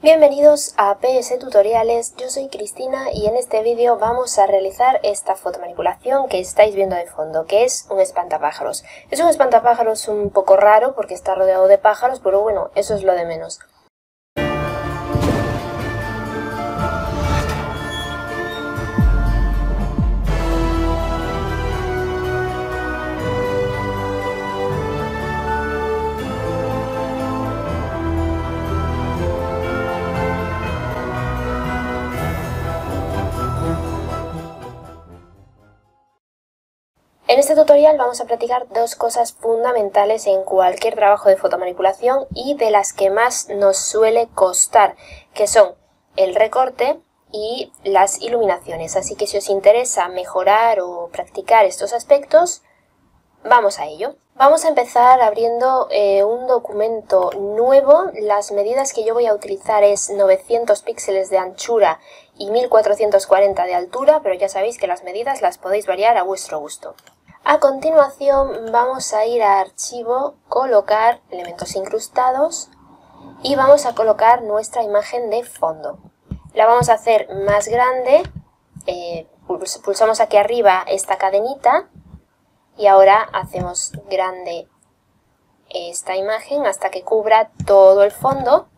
Bienvenidos a PS Tutoriales, yo soy Cristina y en este vídeo vamos a realizar esta fotomanipulación que estáis viendo de fondo, que es un espantapájaros. Es un espantapájaros un poco raro porque está rodeado de pájaros, pero bueno, eso es lo de menos. En este tutorial vamos a practicar dos cosas fundamentales en cualquier trabajo de fotomanipulación y de las que más nos suele costar, que son el recorte y las iluminaciones. Así que si os interesa mejorar o practicar estos aspectos, vamos a ello. Vamos a empezar abriendo un documento nuevo. Las medidas que yo voy a utilizar es 900 píxeles de anchura y 1440 de altura, pero ya sabéis que las medidas las podéis variar a vuestro gusto. A continuación vamos a ir a Archivo, Colocar, Elementos incrustados y vamos a colocar nuestra imagen de fondo. La vamos a hacer más grande, pulsamos aquí arriba esta cadenita y ahora hacemos grande esta imagen hasta que cubra todo el fondo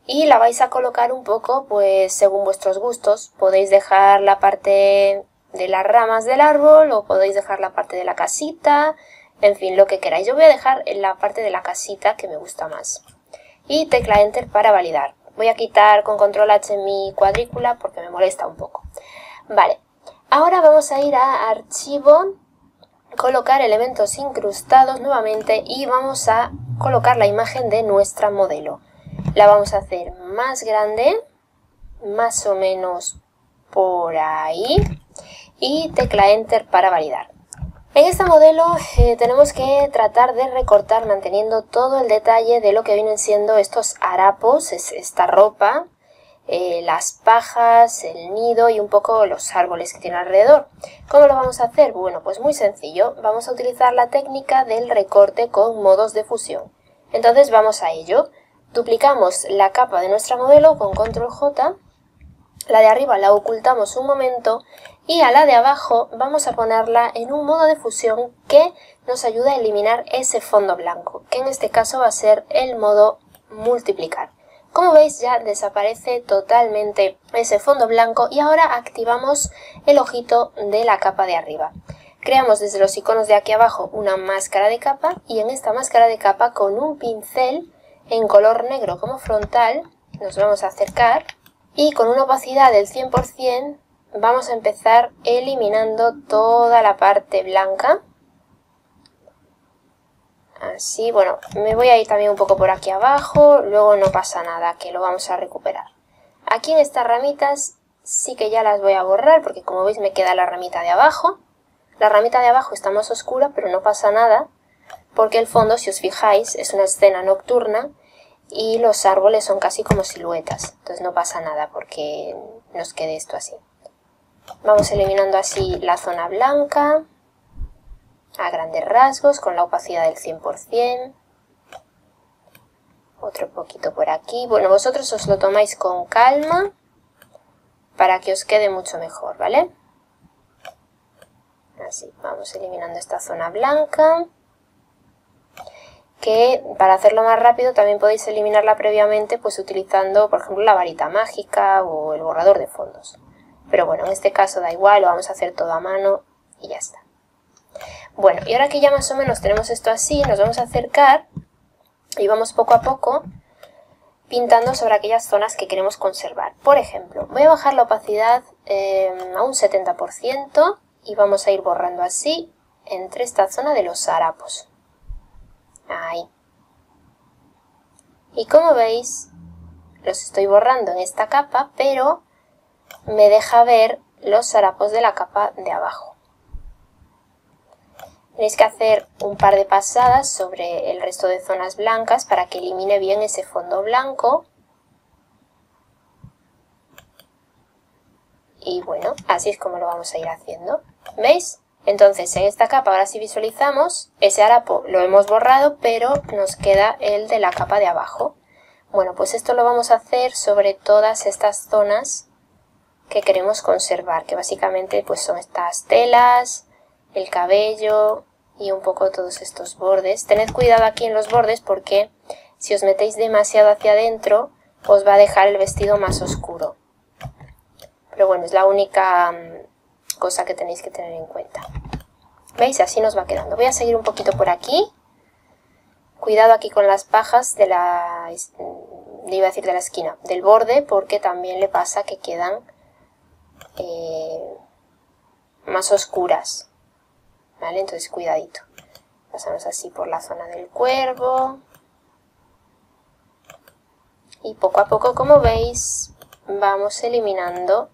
y la vais a colocar un poco pues según vuestros gustos. Podéis dejar la parte de las ramas del árbol o podéis dejar la parte de la casita, en fin, lo que queráis. Yo voy a dejar en la parte de la casita que me gusta más. Y tecla Enter para validar. Voy a quitar con control H mi cuadrícula porque me molesta un poco. Vale, ahora vamos a ir a Archivo, Colocar elementos incrustados nuevamente y vamos a colocar la imagen de nuestra modelo. La vamos a hacer más grande, más o menos por ahí. Y tecla Enter para validar. En esta modelo tenemos que tratar de recortar manteniendo todo el detalle de lo que vienen siendo estos harapos, esta ropa, las pajas, el nido y un poco los árboles que tiene alrededor. ¿Cómo lo vamos a hacer? Bueno, pues muy sencillo. Vamos a utilizar la técnica del recorte con modos de fusión. Entonces vamos a ello. Duplicamos la capa de nuestra modelo con control J. La de arriba la ocultamos un momento y a la de abajo vamos a ponerla en un modo de fusión que nos ayuda a eliminar ese fondo blanco, que en este caso va a ser el modo multiplicar. Como veis ya desaparece totalmente ese fondo blanco y ahora activamos el ojito de la capa de arriba. Creamos desde los iconos de aquí abajo una máscara de capa y en esta máscara de capa con un pincel en color negro como frontal nos vamos a acercar. Y con una opacidad del 100% vamos a empezar eliminando toda la parte blanca. Así, bueno, me voy a ir también un poco por aquí abajo, luego no pasa nada, que lo vamos a recuperar. Aquí en estas ramitas sí que ya las voy a borrar porque como veis me queda la ramita de abajo. La ramita de abajo está más oscura, pero no pasa nada porque el fondo, si os fijáis, es una escena nocturna. Y los árboles son casi como siluetas, entonces no pasa nada porque nos quede esto así. Vamos eliminando así la zona blanca a grandes rasgos con la opacidad del 100%. Otro poquito por aquí. Bueno, vosotros os lo tomáis con calma para que os quede mucho mejor, ¿vale? Así, vamos eliminando esta zona blanca. Que para hacerlo más rápido también podéis eliminarla previamente pues utilizando por ejemplo la varita mágica o el borrador de fondos. Pero bueno, en este caso da igual, lo vamos a hacer todo a mano y ya está. Bueno, y ahora que ya más o menos tenemos esto así, nos vamos a acercar y vamos poco a poco pintando sobre aquellas zonas que queremos conservar. Por ejemplo, voy a bajar la opacidad a un 70% y vamos a ir borrando así entre esta zona de los harapos. Ahí. Y como veis, los estoy borrando en esta capa, pero me deja ver los harapos de la capa de abajo. Tenéis que hacer un par de pasadas sobre el resto de zonas blancas para que elimine bien ese fondo blanco. Y bueno, así es como lo vamos a ir haciendo. ¿Veis? Entonces en esta capa ahora si visualizamos, ese harapo lo hemos borrado, pero nos queda el de la capa de abajo. Bueno, pues esto lo vamos a hacer sobre todas estas zonas que queremos conservar, que básicamente pues son estas telas, el cabello y un poco todos estos bordes. Tened cuidado aquí en los bordes porque si os metéis demasiado hacia adentro os va a dejar el vestido más oscuro. Pero bueno, es la única cosa que tenéis que tener en cuenta. ¿Veis? Así nos va quedando. Voy a seguir un poquito por aquí. Cuidado aquí con las pajas de la esquina, del borde, porque también le pasa que quedan más oscuras. ¿Vale? Entonces cuidadito. Pasamos así por la zona del cuervo. Y poco a poco, como veis, vamos eliminando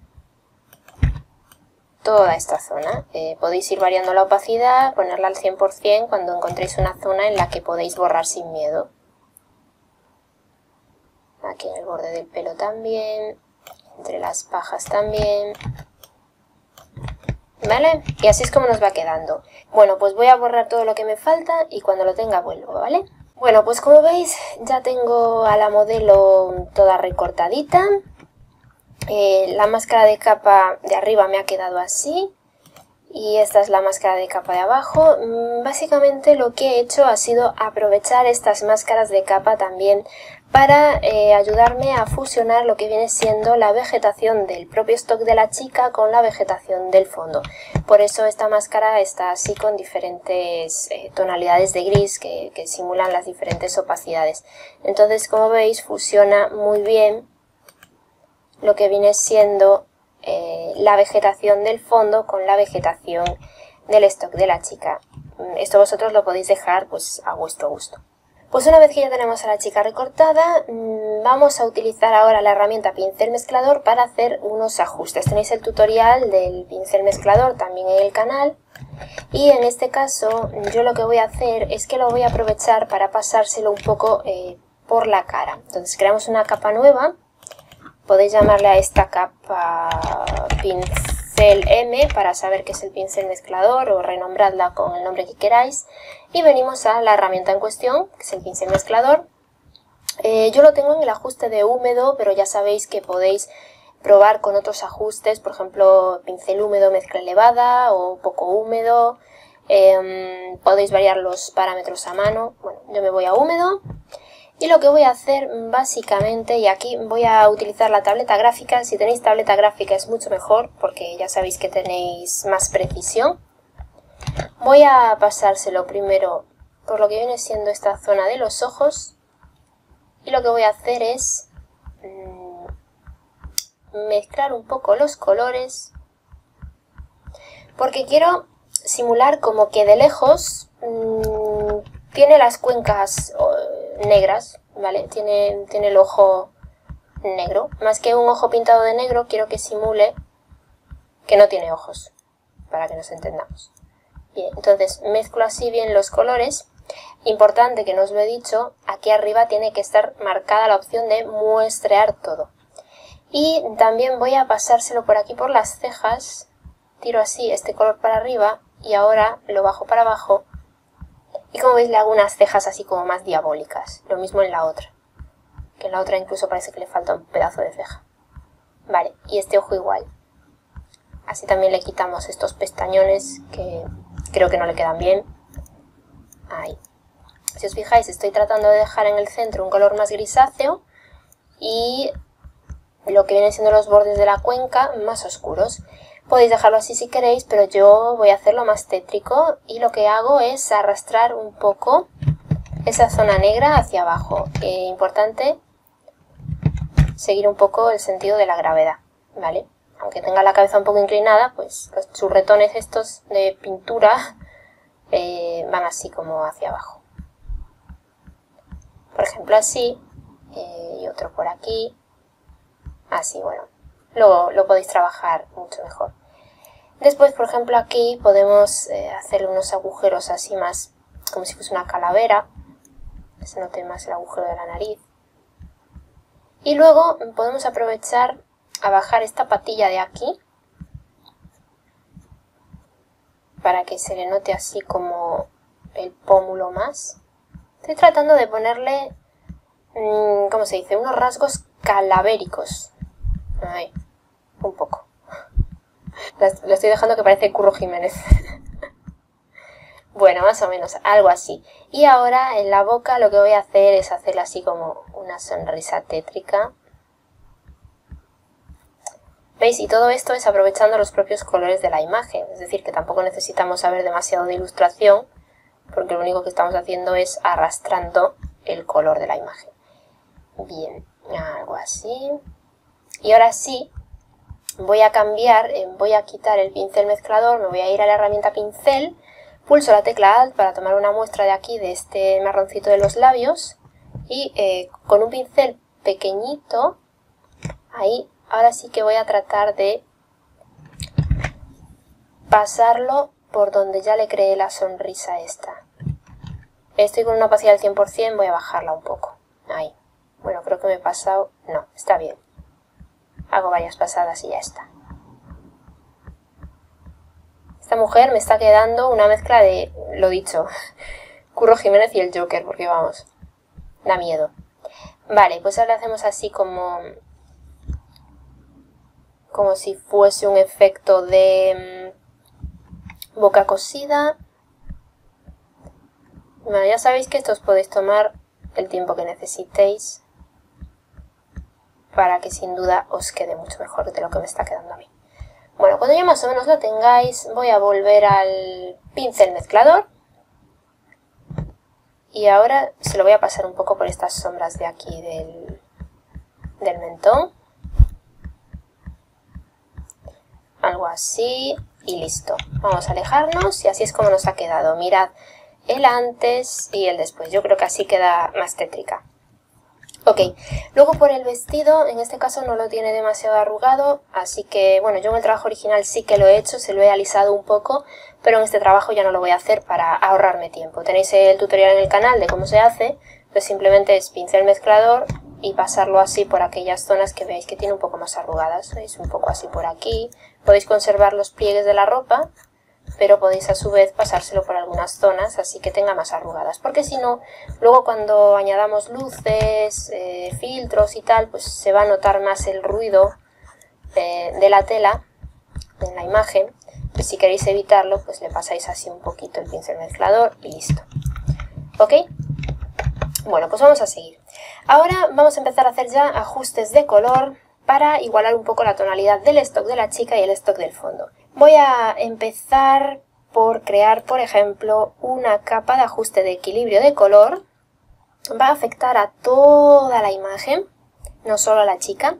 toda esta zona. Podéis ir variando la opacidad, ponerla al 100% cuando encontréis una zona en la que podéis borrar sin miedo. Aquí en el borde del pelo también, entre las pajas también. ¿Vale? Y así es como nos va quedando. Bueno, pues voy a borrar todo lo que me falta y cuando lo tenga vuelvo, ¿vale? Bueno, pues como veis ya tengo a la modelo toda recortadita. La máscara de capa de arriba me ha quedado así y esta es la máscara de capa de abajo. Básicamente lo que he hecho ha sido aprovechar estas máscaras de capa también para ayudarme a fusionar lo que viene siendo la vegetación del propio stock de la chica con la vegetación del fondo. Por eso esta máscara está así con diferentes tonalidades de gris que simulan las diferentes opacidades. Entonces, como veis, fusiona muy bien lo que viene siendo la vegetación del fondo con la vegetación del stock de la chica. Esto vosotros lo podéis dejar pues a vuestro gusto. Pues una vez que ya tenemos a la chica recortada, vamos a utilizar ahora la herramienta pincel mezclador para hacer unos ajustes. Tenéis el tutorial del pincel mezclador también en el canal. Y en este caso yo lo que voy a hacer es que lo voy a aprovechar para pasárselo un poco por la cara. Entonces creamos una capa nueva. Podéis llamarle a esta capa pincel M para saber que es el pincel mezclador o renombradla con el nombre que queráis. Y venimos a la herramienta en cuestión, que es el pincel mezclador. Yo lo tengo en el ajuste de húmedo, pero ya sabéis que podéis probar con otros ajustes, por ejemplo, pincel húmedo, mezcla elevada o poco húmedo. Podéis variar los parámetros a mano. Bueno, yo me voy a húmedo. Y lo que voy a hacer básicamente, y aquí voy a utilizar la tableta gráfica, si tenéis tableta gráfica es mucho mejor porque ya sabéis que tenéis más precisión. Voy a pasárselo primero por lo que viene siendo esta zona de los ojos y lo que voy a hacer es mezclar un poco los colores porque quiero simular como que de lejos tiene las cuencas negras, ¿vale? Tiene el ojo negro. Más que un ojo pintado de negro, quiero que simule que no tiene ojos, para que nos entendamos. Bien, entonces mezclo así bien los colores. Importante que no os lo he dicho, aquí arriba tiene que estar marcada la opción de muestrear todo. Y también voy a pasárselo por aquí por las cejas. Tiro así este color para arriba y ahora lo bajo para abajo. Y como veis le hago unas cejas así como más diabólicas. Lo mismo en la otra. Que en la otra incluso parece que le falta un pedazo de ceja. Vale, y este ojo igual. Así también le quitamos estos pestañones que creo que no le quedan bien. Ahí. Si os fijáis estoy tratando de dejar en el centro un color más grisáceo. Y lo que vienen siendo los bordes de la cuenca más oscuros. Podéis dejarlo así si queréis, pero yo voy a hacerlo más tétrico y lo que hago es arrastrar un poco esa zona negra hacia abajo. Importante seguir un poco el sentido de la gravedad, ¿vale? Aunque tenga la cabeza un poco inclinada, pues los churretones estos de pintura van así como hacia abajo. Por ejemplo así, y otro por aquí, así, bueno. Lo podéis trabajar mucho mejor. Después, por ejemplo, aquí podemos hacerle unos agujeros así más, como si fuese una calavera. Que se note más el agujero de la nariz. Y luego podemos aprovechar a bajar esta patilla de aquí. Para que se le note así como el pómulo más. Estoy tratando de ponerle ¿cómo se dice? Unos rasgos calavéricos. Ay, un poco. Lo estoy dejando que parece Curro Jiménez. Bueno, más o menos, algo así. Y ahora en la boca lo que voy a hacer es hacerle así como una sonrisa tétrica. ¿Veis? Y todo esto es aprovechando los propios colores de la imagen. Es decir, que tampoco necesitamos saber demasiado de ilustración, porque lo único que estamos haciendo es arrastrando el color de la imagen. Bien, algo así. Y ahora sí, voy a cambiar, voy a quitar el pincel mezclador, me voy a ir a la herramienta pincel, pulso la tecla Alt para tomar una muestra de aquí, de este marroncito de los labios, y con un pincel pequeñito, ahí, ahora sí que voy a tratar de pasarlo por donde ya le creé la sonrisa esta. Estoy con una opacidad del 100%, voy a bajarla un poco. Ahí. Bueno, creo que me he pasado. No, está bien. Hago varias pasadas y ya está. Esta mujer me está quedando una mezcla de, lo dicho, Curro Jiménez y el Joker, porque vamos, da miedo. Vale, pues ahora hacemos así como si fuese un efecto de boca cosida. Bueno, ya sabéis que esto os podéis tomar el tiempo que necesitéis para que sin duda os quede mucho mejor de lo que me está quedando a mí. Bueno, cuando ya más o menos lo tengáis, voy a volver al pincel mezclador y ahora se lo voy a pasar un poco por estas sombras de aquí del mentón. Algo así y listo. Vamos a alejarnos y así es como nos ha quedado. Mirad el antes y el después. Yo creo que así queda más tétrica. Ok, luego por el vestido, en este caso no lo tiene demasiado arrugado, así que, bueno, yo en el trabajo original sí que lo he hecho, se lo he alisado un poco, pero en este trabajo ya no lo voy a hacer para ahorrarme tiempo. Tenéis el tutorial en el canal de cómo se hace, pues simplemente es pincel mezclador y pasarlo así por aquellas zonas que veis que tiene un poco más arrugadas, ¿veis? Un poco así por aquí. Podéis conservar los pliegues de la ropa, pero podéis a su vez pasárselo por algunas zonas así que tenga más arrugadas, porque si no, luego cuando añadamos luces, filtros y tal, pues se va a notar más el ruido de la tela en la imagen. Pues si queréis evitarlo, pues le pasáis así un poquito el pincel mezclador y listo. ¿Ok? Bueno, pues vamos a seguir. Ahora vamos a empezar a hacer ya ajustes de color para igualar un poco la tonalidad del stock de la chica y el stock del fondo. Voy a empezar por crear, por ejemplo, una capa de ajuste de equilibrio de color. Va a afectar a toda la imagen, no solo a la chica.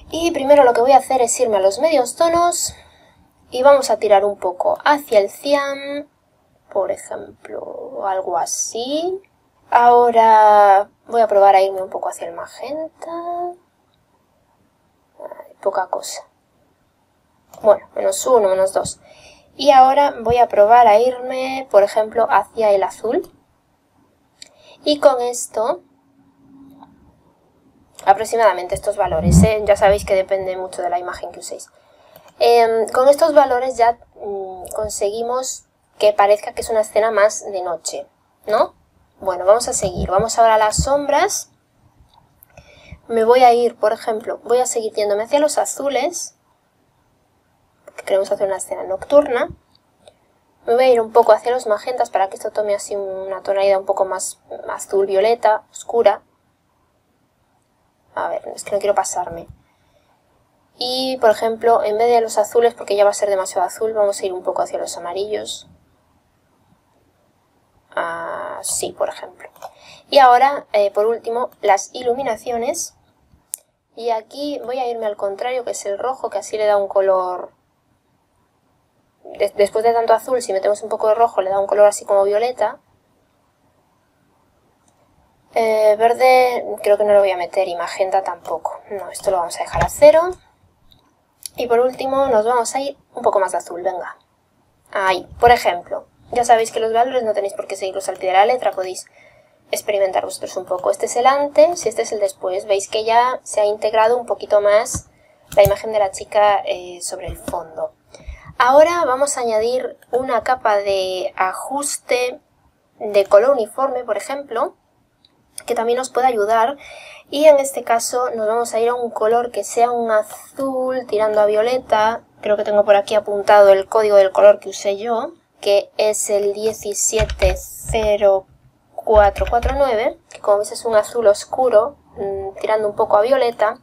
Y primero lo que voy a hacer es irme a los medios tonos y vamos a tirar un poco hacia el cian, por ejemplo, algo así. Ahora voy a probar a irme un poco hacia el magenta. Poca cosa. Bueno, -1, -2. Y ahora voy a probar a irme, por ejemplo, hacia el azul. Y con esto, aproximadamente estos valores, ya sabéis que depende mucho de la imagen que uséis. Con estos valores ya conseguimos que parezca que es una escena más de noche, ¿no? Bueno, vamos a seguir. Vamos ahora a las sombras. Me voy a ir, por ejemplo, voy a seguir yéndome hacia los azules, porque queremos hacer una escena nocturna. Me voy a ir un poco hacia los magentas para que esto tome así una tonalidad un poco más azul-violeta, oscura. A ver, es que no quiero pasarme. Y, por ejemplo, en vez de los azules, porque ya va a ser demasiado azul, vamos a ir un poco hacia los amarillos. Así, por ejemplo. Y ahora, por último, las iluminaciones. Y aquí voy a irme al contrario, que es el rojo, que así le da un color... Después de tanto azul, si metemos un poco de rojo, le da un color así como violeta. Verde creo que no lo voy a meter y magenta tampoco. No, esto lo vamos a dejar a 0. Y por último nos vamos a ir un poco más de azul, venga. Ahí, por ejemplo. Ya sabéis que los valores no tenéis por qué seguirlos al pie de la letra, podéis experimentar vosotros un poco. Este es el antes y este es el después. Veis que ya se ha integrado un poquito más la imagen de la chica sobre el fondo. Ahora vamos a añadir una capa de ajuste de color uniforme, por ejemplo. que también nos puede ayudar. Y en este caso nos vamos a ir a un color que sea un azul tirando a violeta. Creo que tengo por aquí apuntado el código del color que usé yo, que es el 170449, que como veis es un azul oscuro, tirando un poco a violeta.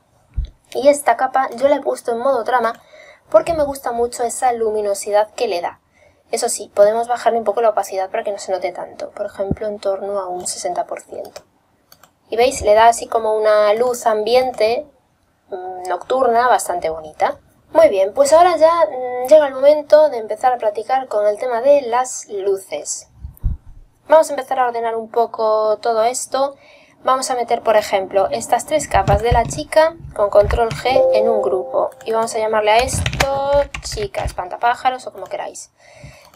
Y esta capa yo la he puesto en modo trama porque me gusta mucho esa luminosidad que le da. Eso sí, podemos bajarle un poco la opacidad para que no se note tanto, por ejemplo en torno a un 60%. Y veis, le da así como una luz ambiente nocturna bastante bonita. Muy bien, pues ahora ya llega el momento de empezar a practicar con el tema de las luces. Vamos a empezar a ordenar un poco todo esto. Vamos a meter, por ejemplo, estas 3 capas de la chica con control G en un grupo. Y vamos a llamarle a esto chica, espantapájaros o como queráis.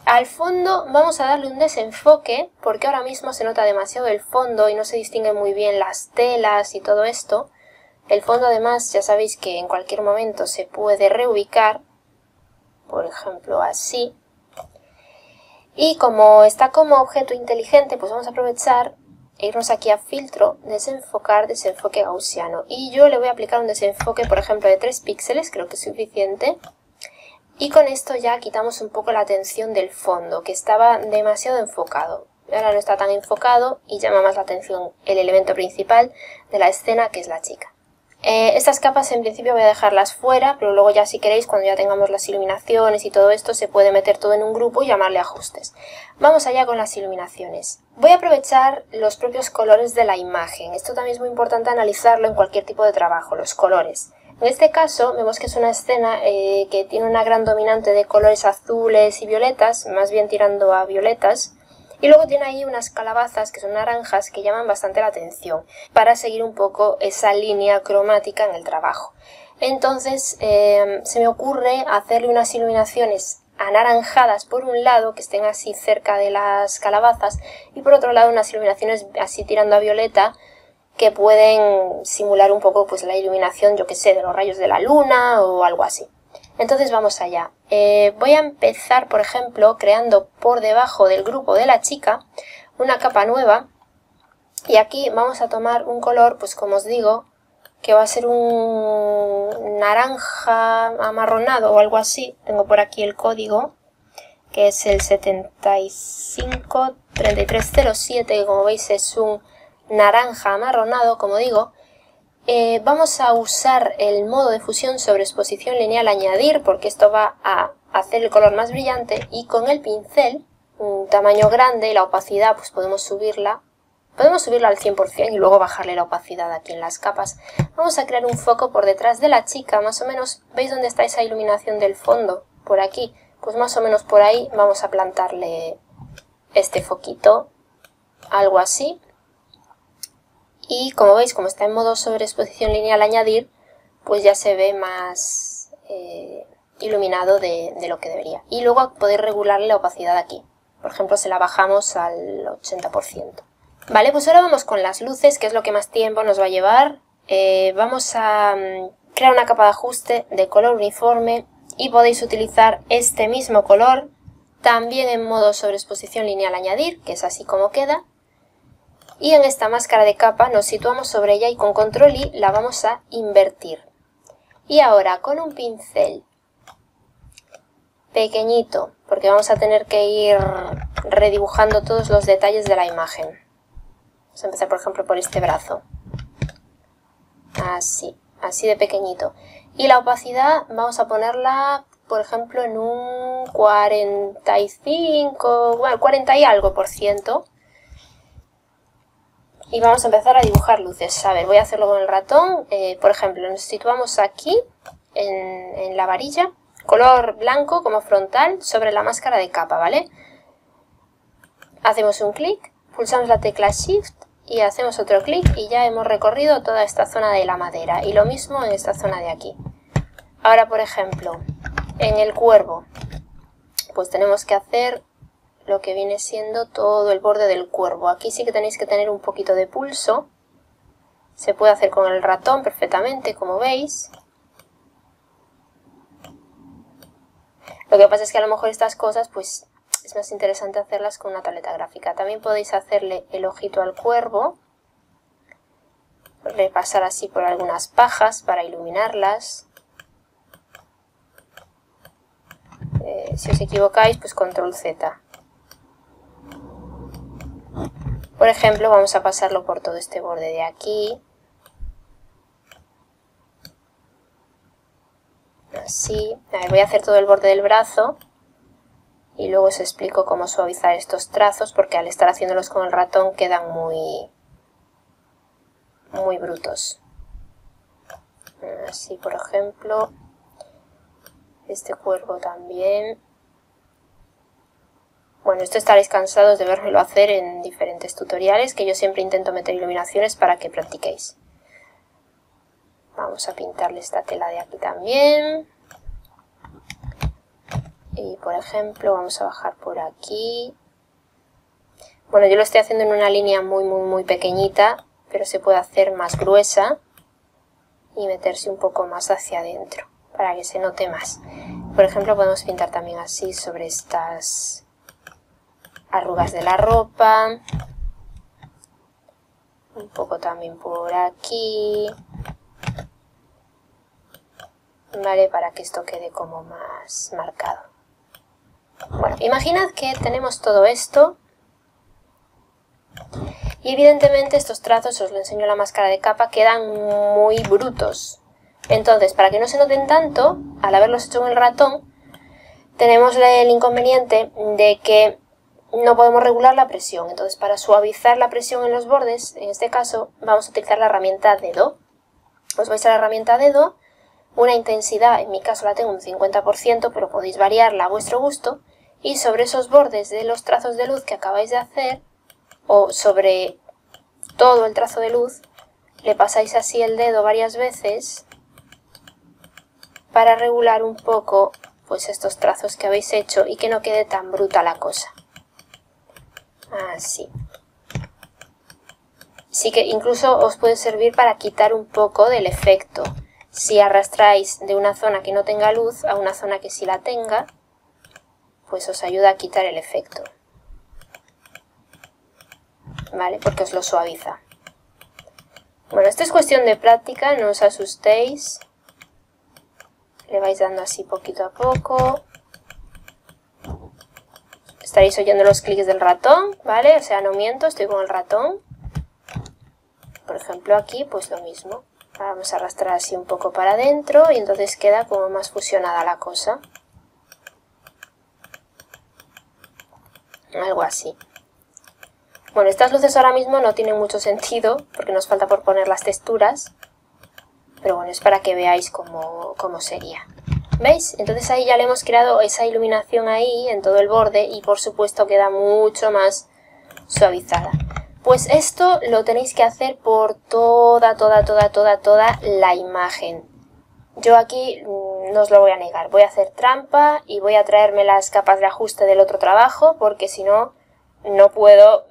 Al fondo vamos a darle un desenfoque porque ahora mismo se nota demasiado el fondo y no se distinguen muy bien las telas y todo esto. El fondo además ya sabéis que en cualquier momento se puede reubicar, por ejemplo así. Y como está como objeto inteligente, pues vamos a aprovechar e irnos aquí a filtro, desenfocar, desenfoque gaussiano. Y yo le voy a aplicar un desenfoque, por ejemplo, de 3 píxeles, creo que es suficiente. Y con esto ya quitamos un poco la atención del fondo, que estaba demasiado enfocado. Ahora no está tan enfocado y llama más la atención el elemento principal de la escena, que es la chica. Estas capas en principio voy a dejarlas fuera, pero luego ya si queréis, cuando ya tengamos las iluminaciones y todo esto, se puede meter todo en un grupo y llamarle ajustes. Vamos allá con las iluminaciones. Voy a aprovechar los propios colores de la imagen. Esto también es muy importante analizarlo en cualquier tipo de trabajo, los colores. En este caso vemos que es una escena que tiene una gran dominante de colores azules y violetas, más bien tirando a violetas, y luego tiene ahí unas calabazas que son naranjas que llaman bastante la atención para seguir un poco esa línea cromática en el trabajo. Entonces se me ocurre hacerle unas iluminaciones anaranjadas por un lado, que estén así cerca de las calabazas, y por otro lado unas iluminaciones así tirando a violeta, que pueden simular un poco pues la iluminación, yo que sé, de los rayos de la luna o algo así. Entonces vamos allá. Voy a empezar, por ejemplo, creando por debajo del grupo de la chica una capa nueva. Y aquí vamos a tomar un color, pues como os digo, que va a ser un naranja amarronado o algo así. Tengo por aquí el código, que es el 753307, que como veis es un naranja amarronado, como digo. Vamos a usar el modo de fusión sobre exposición lineal añadir, porque esto va a hacer el color más brillante, y con el pincel, un tamaño grande, y la opacidad pues podemos subirla al 100% y luego bajarle la opacidad aquí en las capas. Vamos a crear un foco por detrás de la chica, más o menos, ¿veis dónde está esa iluminación del fondo? Por aquí, pues más o menos por ahí vamos a plantarle este foquito, algo así. Y como veis, como está en modo sobreexposición lineal añadir, pues ya se ve más iluminado de lo que debería. Y luego podéis regularle la opacidad aquí. Por ejemplo, se la bajamos al 80%. Vale, pues ahora vamos con las luces, que es lo que más tiempo nos va a llevar. Vamos a crear una capa de ajuste de color uniforme y podéis utilizar este mismo color también en modo sobreexposición lineal añadir, que es así como queda. Y en esta máscara de capa nos situamos sobre ella y con control I la vamos a invertir. Y ahora con un pincel pequeñito, porque vamos a tener que ir redibujando todos los detalles de la imagen. Vamos a empezar por ejemplo por este brazo. Así de pequeñito. Y la opacidad vamos a ponerla, por ejemplo, en un 45, bueno, 40 y algo %. Y vamos a empezar a dibujar luces. A ver, voy a hacerlo con el ratón. Por ejemplo, nos situamos aquí, en la varilla, color blanco como frontal, sobre la máscara de capa, ¿vale? Hacemos un clic, pulsamos la tecla Shift y hacemos otro clic y ya hemos recorrido toda esta zona de la madera. Y lo mismo en esta zona de aquí. Ahora, por ejemplo, en el cuervo, pues tenemos que hacer lo que viene siendo todo el borde del cuervo. Aquí sí que tenéis que tener un poquito de pulso. Se puede hacer con el ratón perfectamente, como veis. Lo que pasa es que a lo mejor estas cosas pues es más interesante hacerlas con una tableta gráfica. También podéis hacerle el ojito al cuervo. repasar así por algunas pajas para iluminarlas. Si os equivocáis, pues control Z. Por ejemplo, vamos a pasarlo por todo este borde de aquí. Así. A ver, voy a hacer todo el borde del brazo. Y luego os explico cómo suavizar estos trazos, porque al estar haciéndolos con el ratón quedan muy brutos. Así, por ejemplo, este cuervo también. Bueno, esto estaréis cansados de vérmelo hacer en diferentes tutoriales, que yo siempre intento meter iluminaciones para que practiquéis. Vamos a pintarle esta tela de aquí también. Y por ejemplo, vamos a bajar por aquí. Bueno, yo lo estoy haciendo en una línea muy pequeñita, pero se puede hacer más gruesa y meterse un poco más hacia adentro, para que se note más. Por ejemplo, podemos pintar también así sobre estas arrugas de la ropa. Un poco también por aquí. ¿Vale? Para que esto quede como más marcado. Bueno, imaginad que tenemos todo esto. Y evidentemente estos trazos, os lo enseño en la máscara de capa, quedan muy brutos. Entonces, para que no se noten tanto, al haberlos hecho en el ratón, tenemos el inconveniente de que no podemos regular la presión. Entonces, para suavizar la presión en los bordes, en este caso, vamos a utilizar la herramienta dedo. Os vais a la herramienta dedo, una intensidad, en mi caso la tengo un 50%, pero podéis variarla a vuestro gusto, y sobre esos bordes de los trazos de luz que acabáis de hacer, o sobre todo el trazo de luz, le pasáis así el dedo varias veces para regular un poco pues estos trazos que habéis hecho y que no quede tan bruta la cosa. Así. Sí que incluso os puede servir para quitar un poco del efecto. Si arrastráis de una zona que no tenga luz a una zona que sí la tenga, pues os ayuda a quitar el efecto. ¿Vale? Porque os lo suaviza. Bueno, esto es cuestión de práctica, no os asustéis. Le vais dando así poquito a poco. Estaréis oyendo los clics del ratón, ¿vale? O sea, no miento, estoy con el ratón. Por ejemplo, aquí, pues lo mismo. Vamos a arrastrar así un poco para adentro y entonces queda como más fusionada la cosa. Algo así. Bueno, estas luces ahora mismo no tienen mucho sentido porque nos falta por poner las texturas, pero bueno, es para que veáis cómo sería. ¿Veis? Entonces ahí ya le hemos creado esa iluminación ahí en todo el borde y por supuesto queda mucho más suavizada. Pues esto lo tenéis que hacer por toda la imagen. Yo aquí no os lo voy a negar, voy a hacer trampa y voy a traerme las capas de ajuste del otro trabajo porque si no, no puedo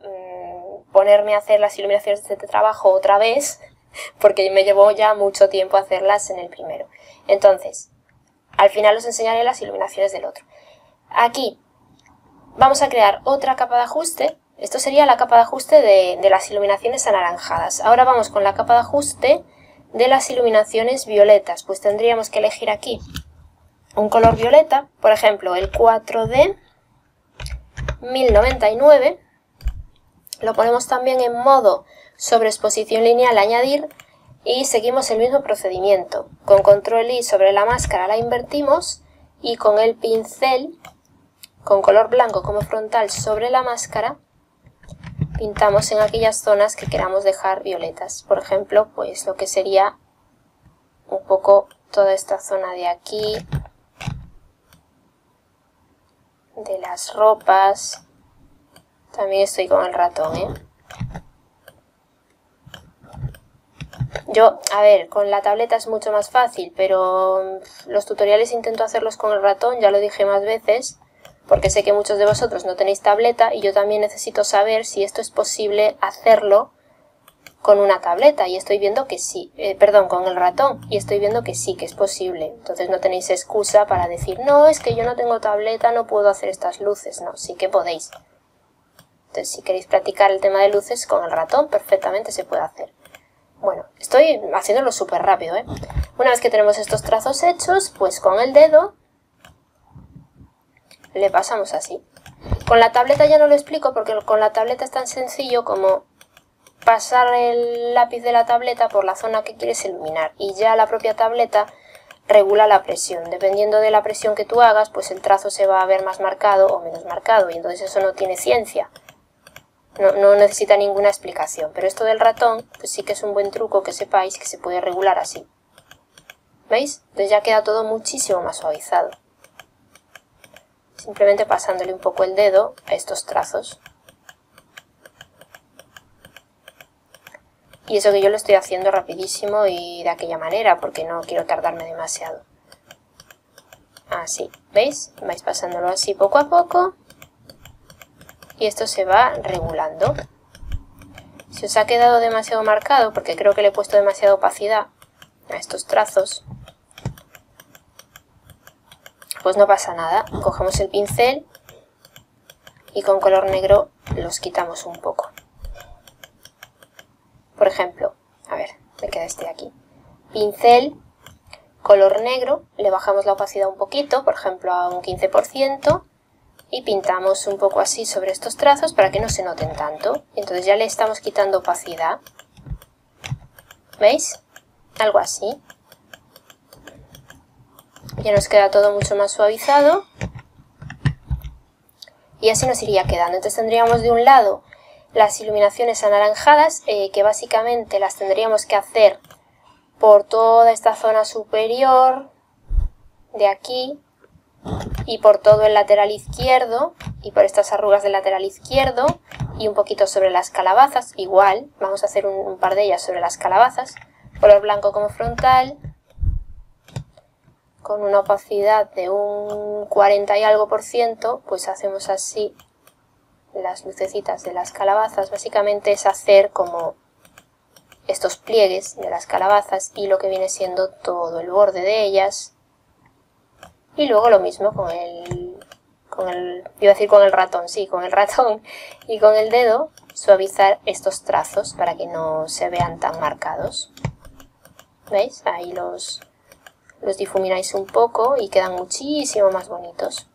ponerme a hacer las iluminaciones de este trabajo otra vez porque me llevó ya mucho tiempo hacerlas en el primero. Entonces, al final os enseñaré las iluminaciones del otro. Aquí vamos a crear otra capa de ajuste. Esto sería la capa de ajuste de las iluminaciones anaranjadas. Ahora vamos con la capa de ajuste de las iluminaciones violetas. Pues tendríamos que elegir aquí un color violeta, por ejemplo el 4D 1099. Lo ponemos también en modo sobreexposición lineal añadir y seguimos el mismo procedimiento. Con control I sobre la máscara la invertimos y con el pincel con color blanco como frontal sobre la máscara pintamos en aquellas zonas que queramos dejar violetas. Por ejemplo, pues lo que sería un poco toda esta zona de aquí, de las ropas. También estoy con el ratón, ¿eh? Yo, a ver, con la tableta es mucho más fácil, pero los tutoriales intento hacerlos con el ratón, ya lo dije más veces, porque sé que muchos de vosotros no tenéis tableta y yo también necesito saber si esto es posible hacerlo con una tableta y estoy viendo que sí, con el ratón, y estoy viendo que sí, que es posible. Entonces no tenéis excusa para decir, no, es que yo no tengo tableta, no puedo hacer estas luces. No, sí que podéis. Entonces si queréis practicar el tema de luces con el ratón, perfectamente se puede hacer. Bueno, estoy haciéndolo súper rápido, ¿eh? Una vez que tenemos estos trazos hechos, pues con el dedo le pasamos así. Con la tableta ya no lo explico porque con la tableta es tan sencillo como pasar el lápiz de la tableta por la zona que quieres iluminar y ya la propia tableta regula la presión. Dependiendo de la presión que tú hagas, pues el trazo se va a ver más marcado o menos marcado y entonces eso no tiene ciencia. No necesita ninguna explicación, pero esto del ratón pues sí que es un buen truco que sepáis que se puede regular así. ¿Veis? Entonces ya queda todo muchísimo más suavizado. Simplemente pasándole un poco el dedo a estos trazos. Y eso que yo lo estoy haciendo rapidísimo y de aquella manera, porque no quiero tardarme demasiado. Así, ¿veis? Vais pasándolo así poco a poco. Y esto se va regulando. Si os ha quedado demasiado marcado, porque creo que le he puesto demasiada opacidad a estos trazos, pues no pasa nada. Cogemos el pincel y con color negro los quitamos un poco. Por ejemplo, a ver, me queda este de aquí. Pincel, color negro, le bajamos la opacidad un poquito, por ejemplo a un 15%, y pintamos un poco así sobre estos trazos para que no se noten tanto. Entonces ya le estamos quitando opacidad. ¿Veis? Algo así. Ya nos queda todo mucho más suavizado. Y así nos iría quedando. Entonces tendríamos de un lado las iluminaciones anaranjadas, que básicamente las tendríamos que hacer por toda esta zona superior, de aquí, y por todo el lateral izquierdo, y por estas arrugas del lateral izquierdo, y un poquito sobre las calabazas, igual, vamos a hacer un par de ellas sobre las calabazas, color blanco como frontal, con una opacidad de un 40 y algo %, pues hacemos así las lucecitas de las calabazas. Básicamente es hacer como estos pliegues de las calabazas y lo que viene siendo todo el borde de ellas. Y luego lo mismo con el ratón, sí, con el ratón y con el dedo, suavizar estos trazos para que no se vean tan marcados. ¿Veis? Ahí los difumináis un poco y quedan muchísimo más bonitos.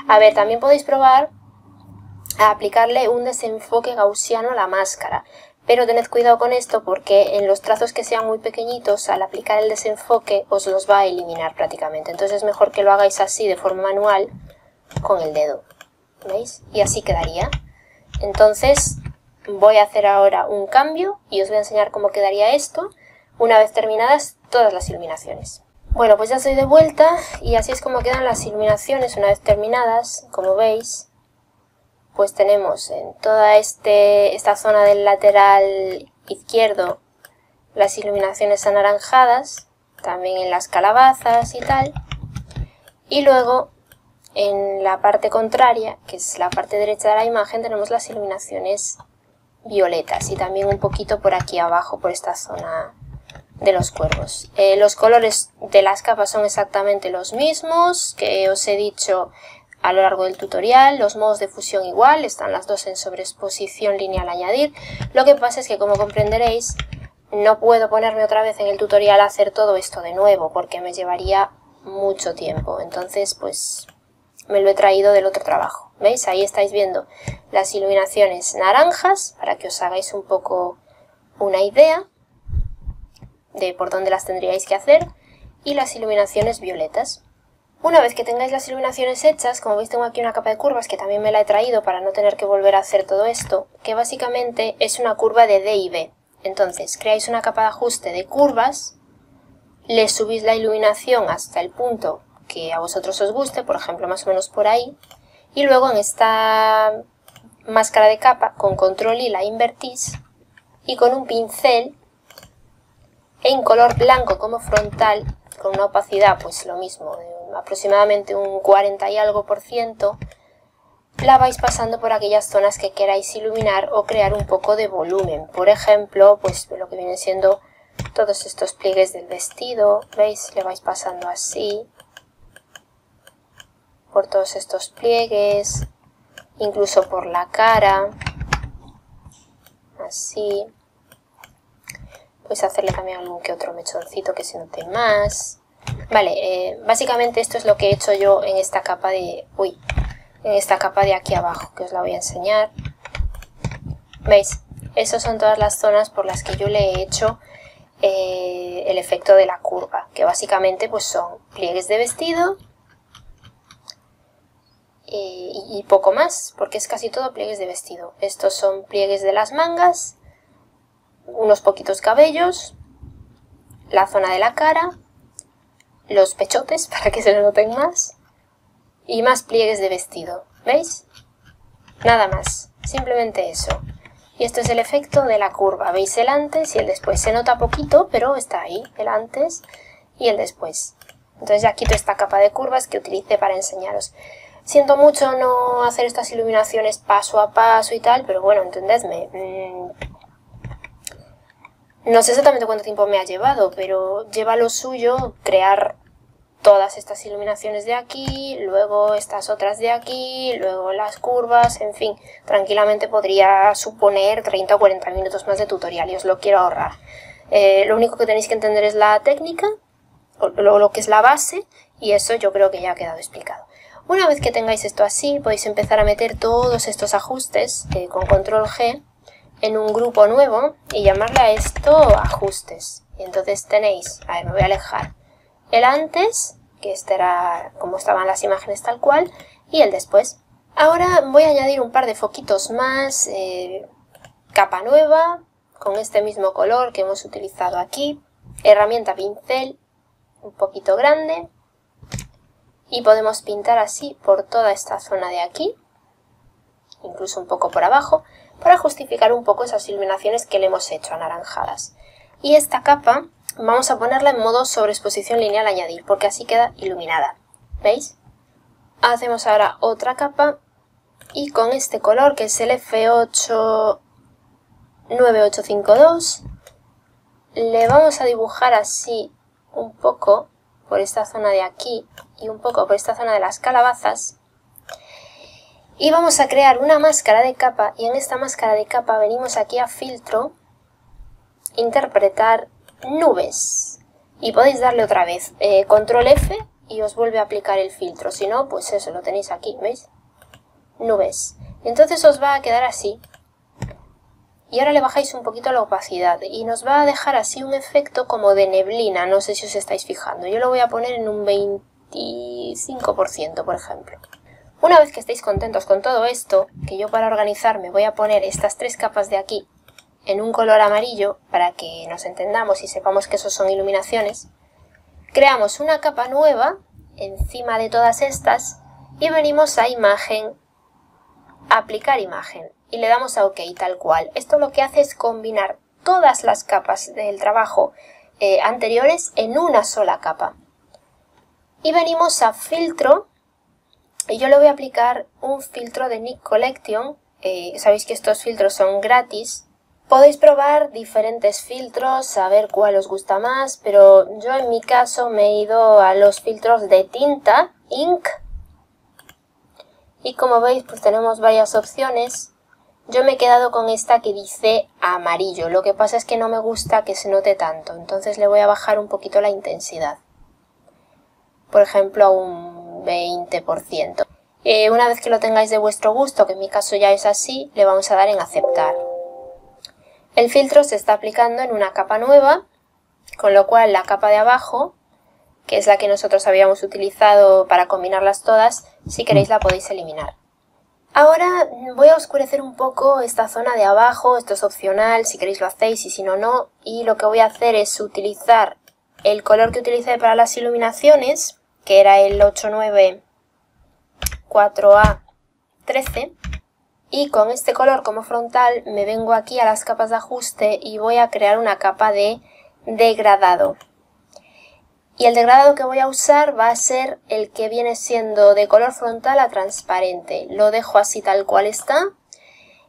A ver, también podéis probar a aplicarle un desenfoque gaussiano a la máscara, pero tened cuidado con esto porque en los trazos que sean muy pequeñitos, al aplicar el desenfoque os los va a eliminar prácticamente. Entonces es mejor que lo hagáis así de forma manual con el dedo. ¿Veis? Y así quedaría. Entonces voy a hacer ahora un cambio y os voy a enseñar cómo quedaría esto una vez terminadas todas las iluminaciones. Bueno, pues ya estoy de vuelta y así es como quedan las iluminaciones una vez terminadas. Como veis, pues tenemos en toda esta zona del lateral izquierdo las iluminaciones anaranjadas, también en las calabazas y tal. Y luego en la parte contraria, que es la parte derecha de la imagen, tenemos las iluminaciones violetas y también un poquito por aquí abajo, por esta zona de los cuervos. Los colores de las capas son exactamente los mismos que os he dicho a lo largo del tutorial. Los modos de fusión igual, están las dos en sobreexposición lineal añadir. Lo que pasa es que, como comprenderéis, no puedo ponerme otra vez en el tutorial a hacer todo esto de nuevo porque me llevaría mucho tiempo. Entonces pues me lo he traído del otro trabajo. ¿Veis? Ahí estáis viendo las iluminaciones naranjas para que os hagáis un poco una idea de por dónde las tendríais que hacer, y las iluminaciones violetas. Una vez que tengáis las iluminaciones hechas, como veis tengo aquí una capa de curvas que también me la he traído para no tener que volver a hacer todo esto, que básicamente es una curva de D y B. Entonces creáis una capa de ajuste de curvas, le subís la iluminación hasta el punto que a vosotros os guste, por ejemplo más o menos por ahí, y luego en esta máscara de capa con control I la invertís y con un pincel en color blanco como frontal, con una opacidad pues lo mismo, de aproximadamente un 40 y algo %, la vais pasando por aquellas zonas que queráis iluminar o crear un poco de volumen. Por ejemplo, pues lo que vienen siendo todos estos pliegues del vestido, ¿veis? Le vais pasando así, por todos estos pliegues, incluso por la cara, así. Puedes hacerle también algún que otro mechoncito que se note más. Vale, básicamente esto es lo que he hecho yo en esta capa de... Uy, en esta capa de aquí abajo, que os la voy a enseñar. ¿Veis? Esas son todas las zonas por las que yo le he hecho el efecto de la curva, que básicamente pues son pliegues de vestido y poco más, porque es casi todo pliegues de vestido. Estos son pliegues de las mangas, unos poquitos cabellos, la zona de la cara, los pechotes para que se lo noten más y más pliegues de vestido. ¿Veis? Nada más, simplemente eso. Y esto es el efecto de la curva. ¿Veis el antes y el después? Se nota poquito, pero está ahí, el antes y el después. Entonces ya quito esta capa de curvas que utilicé para enseñaros. Siento mucho no hacer estas iluminaciones paso a paso y tal, pero bueno, entendedme. No sé exactamente cuánto tiempo me ha llevado, pero lleva lo suyo crear todas estas iluminaciones de aquí, luego estas otras de aquí, luego las curvas, en fin, tranquilamente podría suponer 30 o 40 minutos más de tutorial y os lo quiero ahorrar. Lo único que tenéis que entender es la técnica, lo que es la base, y eso yo creo que ya ha quedado explicado. Una vez que tengáis esto así, podéis empezar a meter todos estos ajustes con control G en un grupo nuevo y llamarle a esto ajustes. Y entonces tenéis, a ver, me voy a alejar, el antes, que este era como estaban las imágenes tal cual, y el después. Ahora voy a añadir un par de foquitos más, capa nueva, con este mismo color que hemos utilizado aquí, herramienta pincel, un poquito grande, y podemos pintar así por toda esta zona de aquí, incluso un poco por abajo, para justificar un poco esas iluminaciones que le hemos hecho anaranjadas. Y esta capa vamos a ponerla en modo sobreexposición lineal añadir, porque así queda iluminada. ¿Veis? Hacemos ahora otra capa y con este color, que es el F89852, le vamos a dibujar así un poco por esta zona de aquí y un poco por esta zona de las calabazas. Y vamos a crear una máscara de capa, y en esta máscara de capa venimos aquí a filtro, interpretar nubes, y podéis darle otra vez control F y os vuelve a aplicar el filtro, si no pues eso lo tenéis aquí, ¿veis? Nubes, y entonces os va a quedar así, y ahora le bajáis un poquito la opacidad y nos va a dejar así un efecto como de neblina, no sé si os estáis fijando, yo lo voy a poner en un 25% por ejemplo. Una vez que estéis contentos con todo esto, que yo para organizarme voy a poner estas tres capas de aquí en un color amarillo para que nos entendamos y sepamos que esos son iluminaciones, creamos una capa nueva encima de todas estas y venimos a imagen, aplicar imagen y le damos a OK tal cual. Esto lo que hace es combinar todas las capas del trabajo anteriores en una sola capa. Y venimos a filtro y yo le voy a aplicar un filtro de Nik Collection. Sabéis que estos filtros son gratis. Podéis probar diferentes filtros, a ver cuál os gusta más, pero yo en mi caso me he ido a los filtros de tinta, ink, y como veis pues tenemos varias opciones. Yo me he quedado con esta que dice amarillo, lo que pasa es que no me gusta que se note tanto, entonces le voy a bajar un poquito la intensidad, por ejemplo a un 20%. Una vez que lo tengáis de vuestro gusto, que en mi caso ya es así, le vamos a dar en aceptar. El filtro se está aplicando en una capa nueva, con lo cual la capa de abajo, que es la que nosotros habíamos utilizado para combinarlas todas, si queréis la podéis eliminar. Ahora voy a oscurecer un poco esta zona de abajo, esto es opcional, si queréis lo hacéis y si no, no. Y lo que voy a hacer es utilizar el color que utilicé para las iluminaciones, que era el 894A13. Y con este color como frontal me vengo aquí a las capas de ajuste y voy a crear una capa de degradado. Y el degradado que voy a usar va a ser el que viene siendo de color frontal a transparente. Lo dejo así tal cual está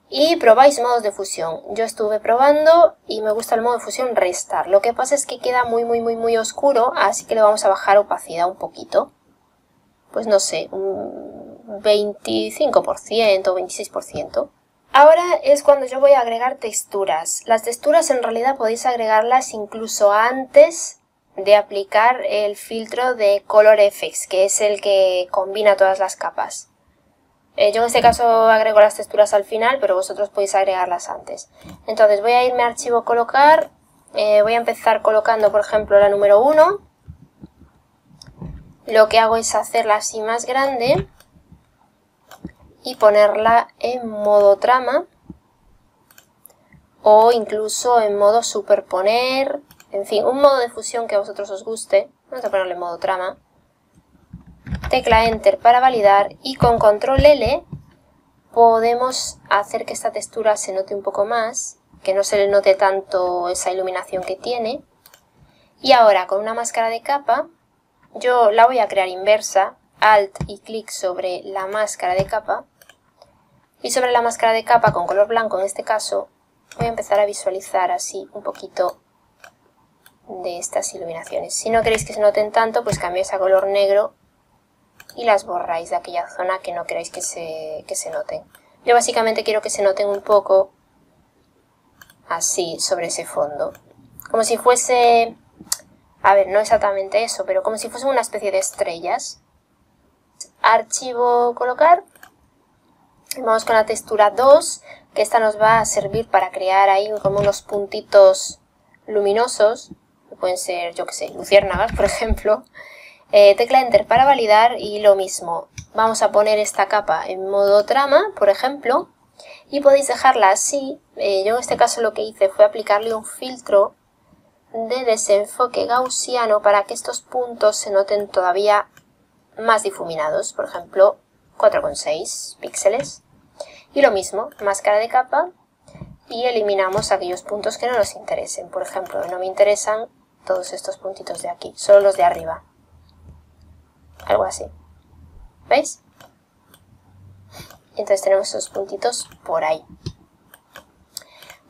y probáis modos de fusión. Yo estuve probando y me gusta el modo de fusión restar. Lo que pasa es que queda muy oscuro, así que le vamos a bajar opacidad un poquito. Pues no sé, un 25%, 26%. Ahora es cuando yo voy a agregar texturas. Las texturas en realidad podéis agregarlas incluso antes de aplicar el filtro de Color FX, que es el que combina todas las capas. Yo en este caso agrego las texturas al final, pero vosotros podéis agregarlas antes. Entonces voy a irme a archivo colocar, voy a empezar colocando por ejemplo la número 1. Lo que hago es hacerla así más grande y ponerla en modo trama o incluso en modo superponer, en fin, un modo de fusión que a vosotros os guste. Vamos a ponerle en modo trama. Tecla Enter para validar y con control L podemos hacer que esta textura se note un poco más, que no se le note tanto esa iluminación que tiene. Y ahora con una máscara de capa, yo la voy a crear inversa, Alt y clic sobre la máscara de capa. Y sobre la máscara de capa con color blanco en este caso, voy a empezar a visualizar así un poquito de estas iluminaciones. Si no queréis que se noten tanto, pues cambiáis a color negro y las borráis de aquella zona que no queréis que se noten. Yo básicamente quiero que se noten un poco así sobre ese fondo. Como si fuese, a ver, no exactamente eso, pero como si fuese una especie de estrellas. Archivo colocar. Vamos con la textura 2, que esta nos va a servir para crear ahí como unos puntitos luminosos, que pueden ser, yo que sé, luciérnagas, por ejemplo. Tecla Enter para validar y lo mismo. Vamos a poner esta capa en modo trama, por ejemplo, y podéis dejarla así. Yo en este caso lo que hice fue aplicarle un filtro de desenfoque gaussiano para que estos puntos se noten todavía más difuminados, por ejemplo 4,6 píxeles. Y lo mismo, máscara de capa y eliminamos aquellos puntos que no nos interesen. Por ejemplo, no me interesan todos estos puntitos de aquí, solo los de arriba. Algo así. ¿Veis? Entonces tenemos esos puntitos por ahí.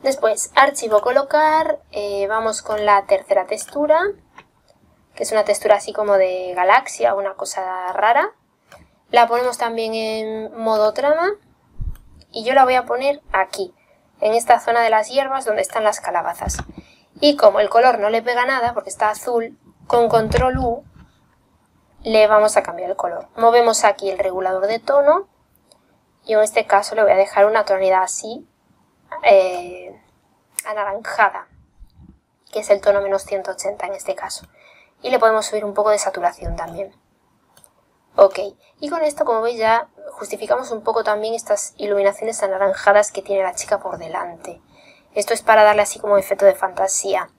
Después, archivo colocar, vamos con la tercera textura, que es una textura así como de galaxia, una cosa rara. La ponemos también en modo trama y yo la voy a poner aquí, en esta zona de las hierbas donde están las calabazas. Y como el color no le pega nada porque está azul, con control U le vamos a cambiar el color. Movemos aquí el regulador de tono y en este caso le voy a dejar una tonalidad así, anaranjada, que es el tono menos 180 en este caso. Y le podemos subir un poco de saturación también. Ok, y con esto, como veis, ya justificamos un poco también estas iluminaciones anaranjadas que tiene la chica por delante. Esto es para darle así como efecto de fantasía.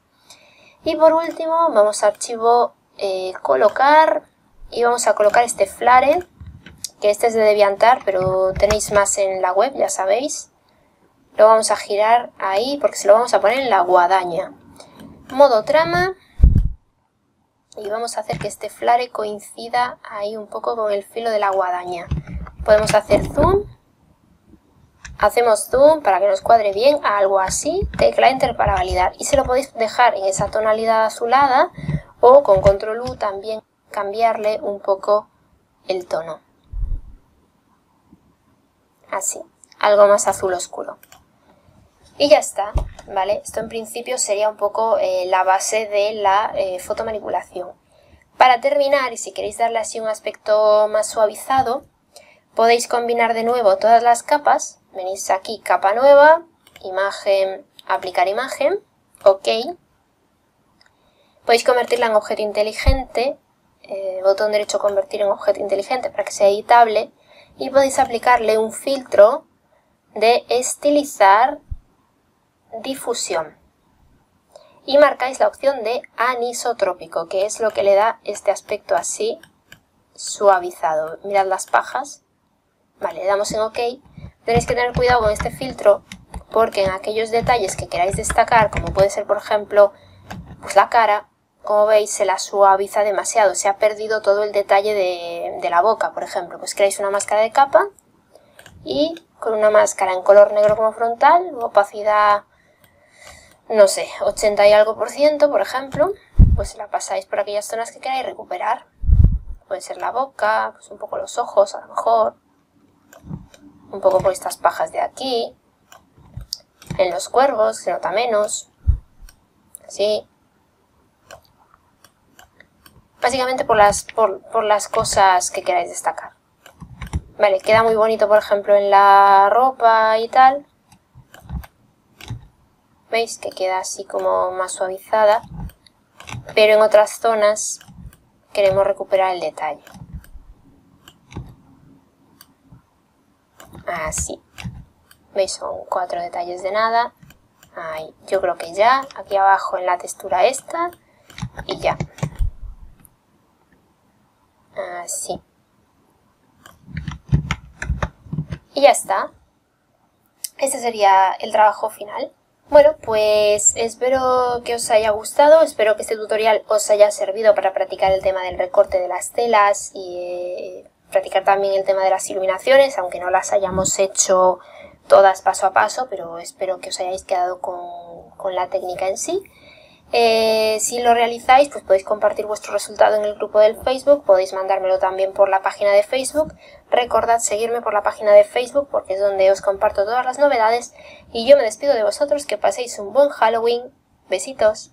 Y por último, vamos a archivo colocar y vamos a colocar este flare, que este es de DeviantArt, pero tenéis más en la web, ya sabéis. Lo vamos a girar ahí porque se lo vamos a poner en la guadaña. Modo trama. Y vamos a hacer que este flare coincida ahí un poco con el filo de la guadaña. Podemos hacer zoom. Hacemos zoom para que nos cuadre bien a algo así. Tecla Enter para validar. Y se lo podéis dejar en esa tonalidad azulada o con control U también cambiarle un poco el tono. Así, algo más azul oscuro. Y ya está, ¿vale? Esto en principio sería un poco la base de la fotomanipulación. Para terminar, y si queréis darle así un aspecto más suavizado, podéis combinar de nuevo todas las capas. Venís aquí, capa nueva, imagen, aplicar imagen, ok. Podéis convertirla en objeto inteligente, botón derecho convertir en objeto inteligente para que sea editable. Y podéis aplicarle un filtro de estilizar difusión y marcáis la opción de anisotrópico, que es lo que le da este aspecto así suavizado. Mirad las pajas. Vale, le damos en OK. Tenéis que tener cuidado con este filtro porque en aquellos detalles que queráis destacar, como puede ser por ejemplo pues la cara, como veis se la suaviza demasiado, se ha perdido todo el detalle de la boca, por ejemplo. Pues creáis una máscara de capa y con una máscara en color negro como frontal, opacidad no sé, 80 y algo %, por ejemplo, pues la pasáis por aquellas zonas que queráis recuperar. Puede ser la boca, pues un poco los ojos a lo mejor, un poco por estas pajas de aquí, En los cuervos se nota menos. Así. Básicamente por las cosas que queráis destacar. Vale, queda muy bonito, por ejemplo, en la ropa y tal. ¿Veis? Que queda así como más suavizada. Pero en otras zonas queremos recuperar el detalle. Así. ¿Veis? Son 4 detalles de nada. Ahí. Yo creo que ya. Aquí abajo en la textura esta. Y ya. Así. Y ya está. Este sería el trabajo final. Bueno, pues espero que os haya gustado, espero que este tutorial os haya servido para practicar el tema del recorte de las telas y practicar también el tema de las iluminaciones, aunque no las hayamos hecho todas paso a paso, pero espero que os hayáis quedado con la técnica en sí. Si lo realizáis, pues podéis compartir vuestro resultado en el grupo del Facebook, podéis mandármelo también por la página de Facebook. Recordad seguirme por la página de Facebook porque es donde os comparto todas las novedades y yo me despido de vosotros, que paséis un buen Halloween. Besitos.